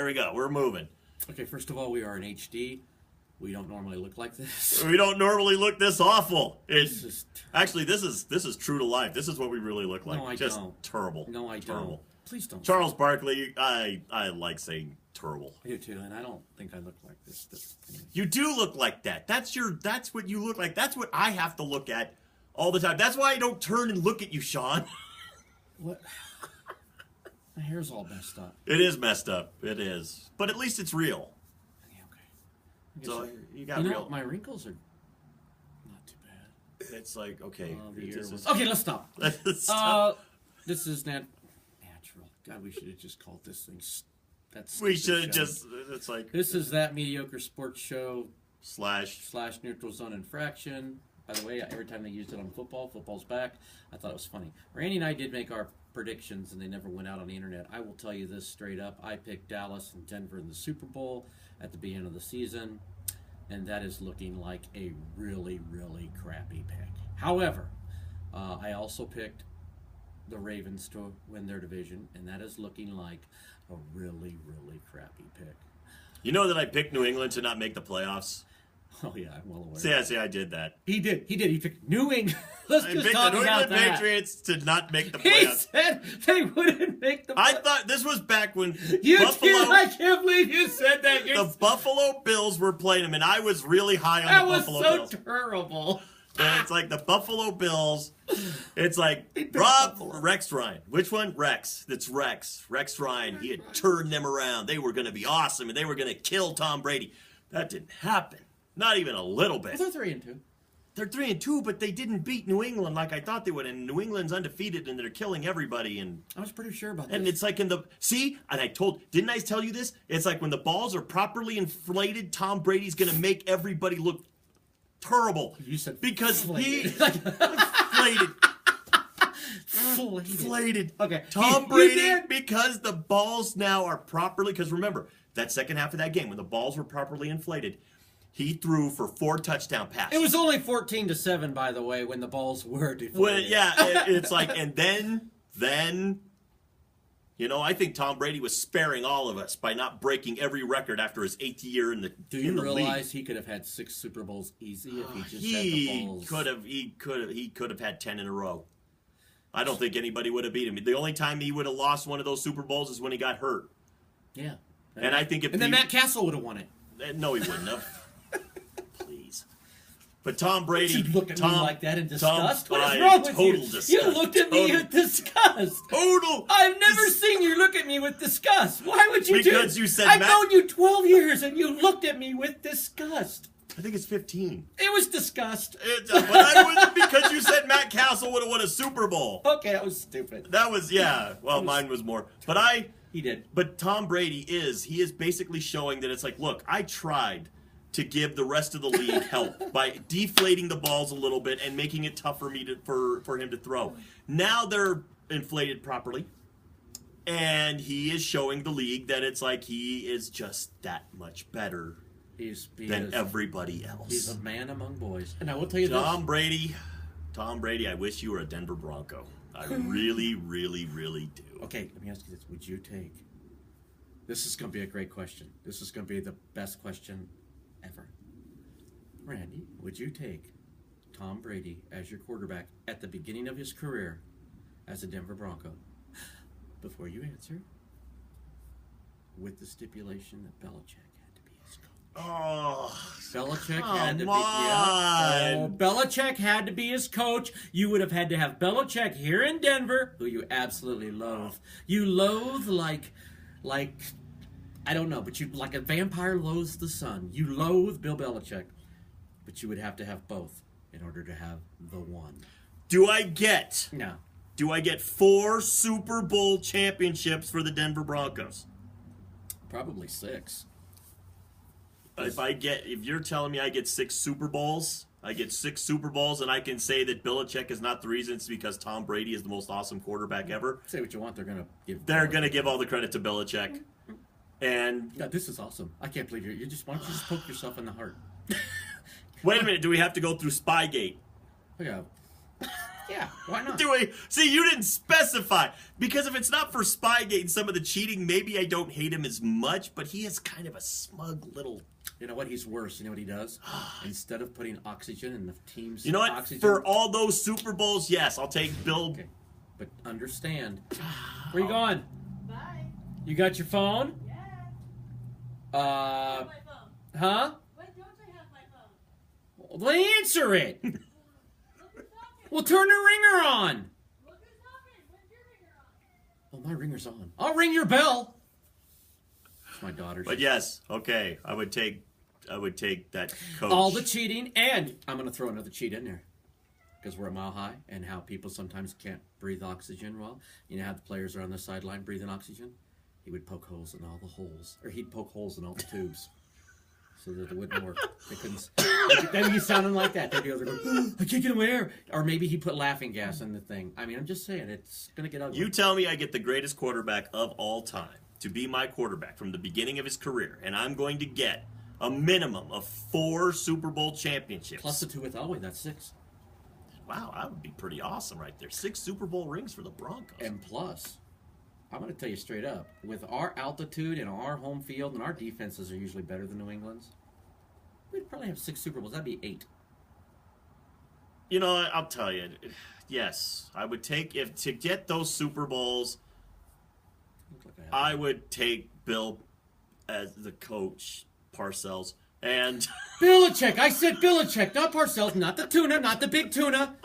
there we go. We're moving. Okay, first of all, we are in HD. We don't normally look like this. We don't normally look this awful. Actually, this is true to life. This is what we really look like. No, I Just don't. terrible. No, I terrible. don't. Please don't. Charles Barkley, I like saying terrible. I do too, and I don't think I look like this. But anyway. You do look like that. That's what you look like. That's what I have to look at all the time. That's why I don't turn and look at you, Sean. What? My hair's all messed up. It is messed up. It is. But at least it's real. Yeah, okay. So you got you real. know, my wrinkles are not too bad. It's like, okay. Okay, let's stop. Let's stop. This is natural. God, we should have just called this thing. We should have just. It's like. This is that mediocre sports show slash neutral zone infraction. By the way, every time they used it on football's back. I thought it was funny. Randy and I did make our predictions, and they never went out on the internet. I will tell you this straight up. I picked Dallas and Denver in the Super Bowl at the beginning of the season, and that is looking like a really, really crappy pick. However, I also picked the Ravens to win their division, and that is looking like a really, really crappy pick. You know that I picked New England to not make the playoffs? Oh, yeah, I'm well aware. See, I did that. He did. He picked New England. Let's just talk the New about England that. Patriots to not make the He playoffs. said they wouldn't make the playoffs. I thought this was back when I can't believe you said that. The Buffalo Bills were playing them, and I was really high on the Buffalo Bills. That was so terrible. And it's like the Buffalo Bills. It's like Rex Ryan. Which one? Rex. That's Rex. Rex Ryan. He had turned them around. They were going to be awesome, and they were going to kill Tom Brady. That didn't happen. Not even a little bit. Well, they're 3-2. They're 3-2, but they didn't beat New England like I thought they would. And New England's undefeated, and they're killing everybody. And I was pretty sure about that. And it's like didn't I tell you this? It's like when the balls are properly inflated, Tom Brady's going to make everybody look terrible. You said because inflated. Inflated. Okay. Tom Brady, because the balls now are properly, because remember, that second half of that game, when the balls were properly inflated, he threw for 4 touchdown passes. It was only 14-7, by the way, when the balls were deflated. Well, yeah, it's like, and then, you know, I think Tom Brady was sparing all of us by not breaking every record after his 8th year in the league. Do you realize he could have had 6 Super Bowls easy if he just had the balls? He could have had 10 in a row. I don't think anybody would have beat him. The only time he would have lost one of those Super Bowls is when he got hurt. Yeah. And I think then Matt Castle would have won it. No, he wouldn't have. Please. But Tom Brady. You look at me like that in disgust. What is I wrong with you? disgust. You looked at me with disgust. Total. I've never seen you look at me with disgust. Why would you Because you said I've known you 12 years and you looked at me with disgust. I think it's 15. It was disgust. Because you said Matt Castle would have won a Super Bowl. Okay, that was stupid. That was, yeah. Well, mine was more. But He did. But Tom Brady he is basically showing that it's like, look, I tried to give the rest of the league help by deflating the balls a little bit and making it tough for him to throw. Now they're inflated properly, and he is showing the league that it's like he is just that much better than everybody else. He's a man among boys. And I will tell you Tom Brady, I wish you were a Denver Bronco. I really, really, really do. Okay, let me ask you this. Would you take... This is going to be a great question. This is going to be the best question ever. Randy, would you take Tom Brady as your quarterback at the beginning of his career as a Denver Bronco? Before you answer, with the stipulation that Belichick had to be his coach. Oh, Belichick had to be. Yeah. Oh, Belichick had to be his coach. You would have had to have Belichick here in Denver, who you absolutely loathe. You loathe like I don't know, but you like a vampire loathes the sun. You loathe Bill Belichick, but you would have to have both in order to have the one. Do I get 4 Super Bowl championships for the Denver Broncos? Probably 6. If you're telling me I get 6 Super Bowls, I get 6 Super Bowls, and I can say that Belichick is not the reason. It's because Tom Brady is the most awesome quarterback ever. Say what you want. They're going to give all the credit to Belichick. And God, this is awesome. I can't believe you just why don't you just poke yourself in the heart? Wait a minute. Do we have to go through Spygate? Yeah. Yeah, why not? See, you didn't specify. Because if it's not for Spygate and some of the cheating, maybe I don't hate him as much, but he is kind of a smug little... You know what? He's worse. You know what he does? Instead of putting oxygen in the team's You know what? oxygen... For all those Super Bowls, yes, I'll take Bill... Okay. But understand. Where you going? Bye. You got your phone? Yeah. Uh... My phone. Huh? Why don't I have my phone? Well, answer it! Look who's talking. Well, turn the ringer on! Look who's talking. When's your ringer on? Oh, my ringer's on. I'll ring your bell! It's my daughter's. But yes, okay, I would take that coach. All the cheating, and I'm going to throw another cheat in there. Because we're a mile high, and how people sometimes can't breathe oxygen well. You know how the players are on the sideline breathing oxygen? He would poke holes in all the holes. Or he'd poke holes in all the tubes. So that it wouldn't work. They couldn't. Then he's sounding like that. They'd be over there going, I can't get away air. Or maybe he put laughing gas in the thing. I mean, I'm just saying, it's going to get ugly. You tell me I get the greatest quarterback of all time to be my quarterback from the beginning of his career, and I'm going to get a minimum of 4 Super Bowl championships. Plus the 2 with Elway, that's 6. Wow, that would be pretty awesome right there. 6 Super Bowl rings for the Broncos. And plus, I'm going to tell you straight up, with our altitude and our home field, and our defenses are usually better than New England's, we'd probably have 6 Super Bowls. That'd be 8. You know, I'll tell you, yes, I would take, if to get those Super Bowls, I would take Bill as the coach, Parcells, and... Belichick! I said Belichick, not Parcells, not the tuna, not the big tuna,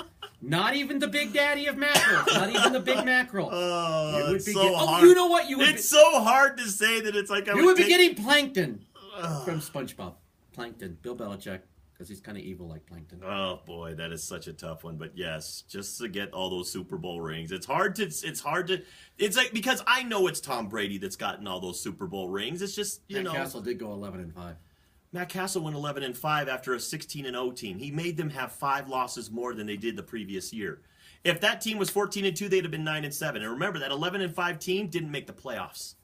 not even the big daddy of mackerel, not even the big mackerel. Oh, it's so hard. Oh, you know what? It's so hard to say that it's like you would be getting Plankton from SpongeBob. Plankton, Bill Belichick, because he's kind of evil like Plankton. Oh boy, that is such a tough one. But yes, just to get all those Super Bowl rings, it's hard to. It's like, because I know it's Tom Brady that's gotten all those Super Bowl rings. It's just Matt Castle did go 11-5. Matt Castle went 11-5 after a 16-0 team. He made them have 5 losses more than they did the previous year. If that team was 14-2, they'd have been 9-7. And remember, that 11-5 team didn't make the playoffs.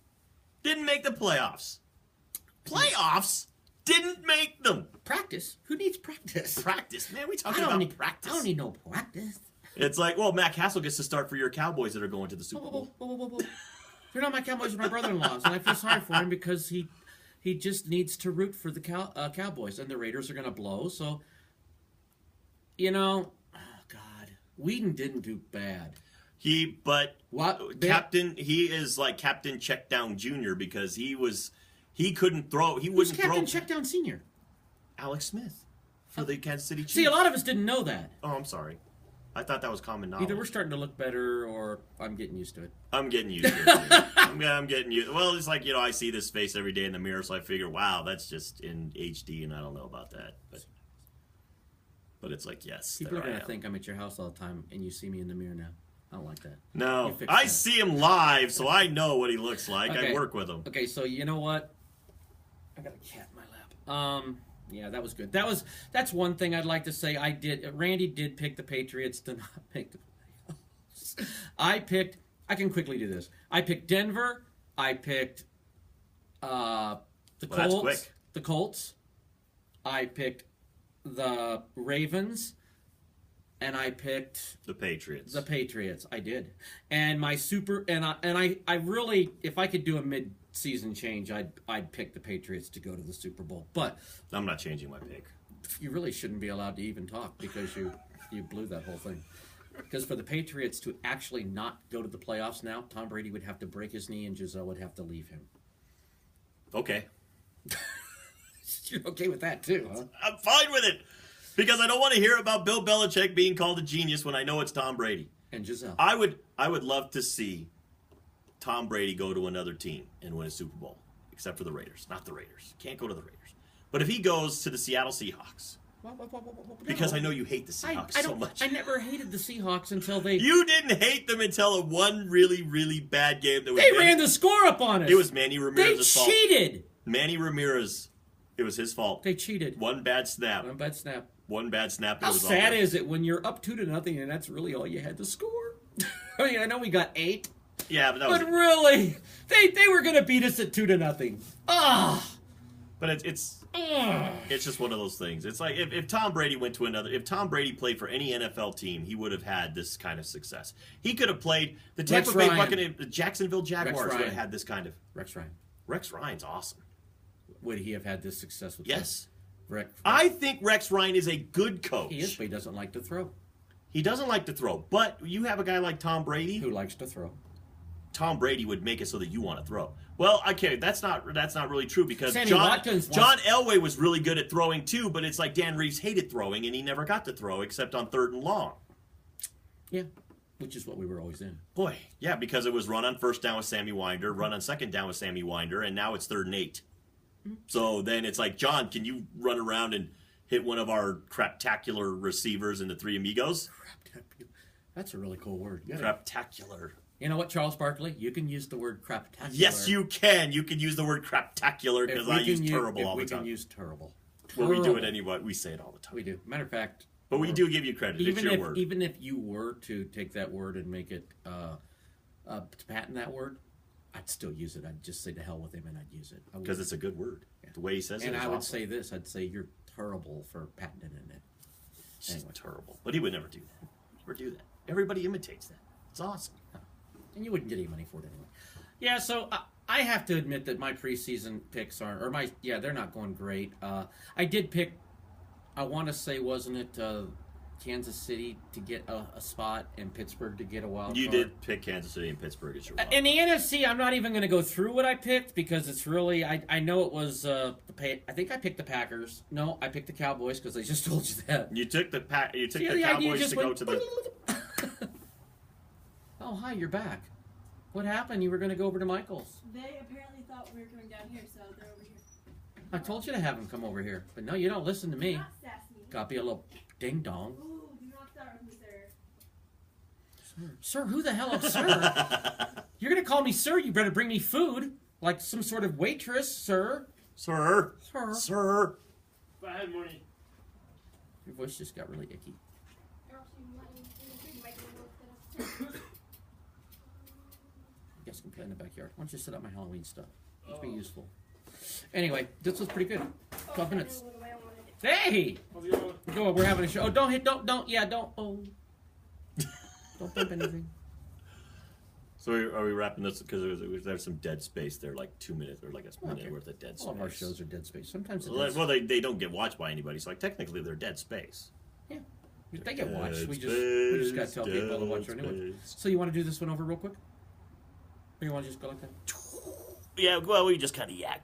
Didn't make the playoffs. Playoffs didn't make them. Practice? Who needs practice? Practice, man. We talking about practice. I don't need no practice. It's like, well, Matt Castle gets to start for your Cowboys that are going to the Super Bowl. Whoa. You're not my Cowboys, you're my brother-in-law's, and I feel sorry for him because he just needs to root for the Cowboys, and the Raiders are going to blow. So, oh God, Whedon didn't do bad. He is like Captain Checkdown Jr. because he couldn't throw. He wouldn't throw. Captain Checkdown Senior? Alex Smith for the Kansas City Chiefs. See, a lot of us didn't know that. Oh, I'm sorry. I thought that was common knowledge. Either we're starting to look better, or I'm getting used to it. I'm getting used to it. I'm getting used. Well, it's like, I see this face every day in the mirror, so I figure, wow, that's just in HD, and I don't know about that. But it's like, yes, people are going to think I'm at your house all the time, and you see me in the mirror now. I don't like that. No, I see him live, so I know what he looks like. Okay. I work with him. Okay, so you know what? I got a cat in my lap. Yeah, that was good. That's one thing I'd like to say. Randy did pick the Patriots to not pick the playoffs. I can quickly do this. I picked Denver. I picked the Colts. That's quick. The Colts. I picked the Ravens. And I picked the Patriots. The Patriots, I did. And my I really, if I could do a mid-season change, I'd pick the Patriots to go to the Super Bowl. But I'm not changing my pick. You really shouldn't be allowed to even talk because you blew that whole thing. Because for the Patriots to actually not go to the playoffs now, Tom Brady would have to break his knee and Giselle would have to leave him. Okay. You're okay with that too, huh? I'm fine with it. Because I don't want to hear about Bill Belichick being called a genius when I know it's Tom Brady. And Giselle. I would love to see Tom Brady go to another team and win a Super Bowl. Except for the Raiders. Not the Raiders. Can't go to the Raiders. But if he goes to the Seattle Seahawks. Because I know you hate the Seahawks so much. I never hated the Seahawks until they... You didn't hate them until one really, really bad game. They ran the score up on us. It was Manny Ramirez's fault. They cheated. Manny Ramirez. It was his fault. They cheated. One bad snap. How sad is it when you're up 2-0 and that's really all you had to score? I mean, I know we got 8. Yeah, but that was... But really, they were going to beat us at 2-0. Ah! But it's just one of those things. It's like if Tom Brady went to another, if Tom Brady played for any NFL team, he would have had this kind of success. He could have played the Tampa Bay Buccaneers, the Jacksonville Jaguars would have had this kind of. Rex Ryan. Rex Ryan's awesome. Would he have had this success with? Yes. Rex. I think Rex Ryan is a good coach. He is, but he doesn't like to throw. He doesn't like to throw, but you have a guy like Tom Brady Who likes to throw? Tom Brady would make it so that you want to throw. Well, okay, that's not really true because Sammy John Watkins Elway was really good at throwing too, but it's like Dan Reeves hated throwing and he never got to throw except on 3rd and long. Yeah, which is what we were always in. Boy, yeah, because it was run on 1st down with Sammy Winder, run on 2nd down with Sammy Winder, and now it's 3rd and 8. So then it's like, John, can you run around and hit one of our craptacular receivers in the Three Amigos? That's a really cool word. Craptacular. You know what, Charles Barkley? You can use the word craptacular. Yes, you can. You can use the word craptacular because I use terrible all the time. We can use terrible. Well, we do it anyway. We say it all the time. We do. Matter of fact. But we do give you credit. It's your word. Even if you were to take that word and make it, to patent that word, I'd still use it. I'd just say to hell with him and I'd use it. Because it's a good word. Yeah. The way he says it is And I would awesome. say this. I'd say you're terrible for patenting it. It's terrible. But he would never do that. Never do that. Everybody imitates that. It's awesome. And you wouldn't get any money for it anyway. Yeah, so I have to admit that my preseason picks aren't, they're not going great. I did pick, I want to say, wasn't it Kansas City to get a spot and Pittsburgh to get a wild card? You did pick Kansas City and Pittsburgh as your wild In the NFC, I'm not even going to go through what I picked because it's really, I know it was, I think I picked the Packers. No, I picked the Cowboys because I just told you that. You took the Cowboys to go to the... Oh, hi, you're back. What happened? You were going to go over to Michael's. They apparently thought we were coming down here, so they're over here. I told you to have him come over here. But no, you don't listen to me. Not sassy. Got to be a little ding-dong. Ooh, do not start with me, sir. Sir, who the hell is sir? You're going to call me sir, you better bring me food. Like some sort of waitress, sir. Sir. Sir. Sir. If I had money. Your voice just got really icky. Or else you might need to make it a little You guys can play in the backyard. Why don't you set up my Halloween stuff? It'll be useful. Anyway, this was pretty good. 12 minutes. Hey! How's it going? Go, we're having a show. Oh, don't hit, don't, oh. Don't bump anything. So are we wrapping this? Because there's some dead space there, like 2 minutes or like a minute worth of dead space. All of our shows are dead space. Sometimes Well, they don't get watched by anybody, so like technically they're dead space. Yeah. They get watched. Dead We just got to tell space, people to watch our dead new one. space. So you want to do this one over real quick? Or you want to just go like that? Yeah, well, we just kind of yak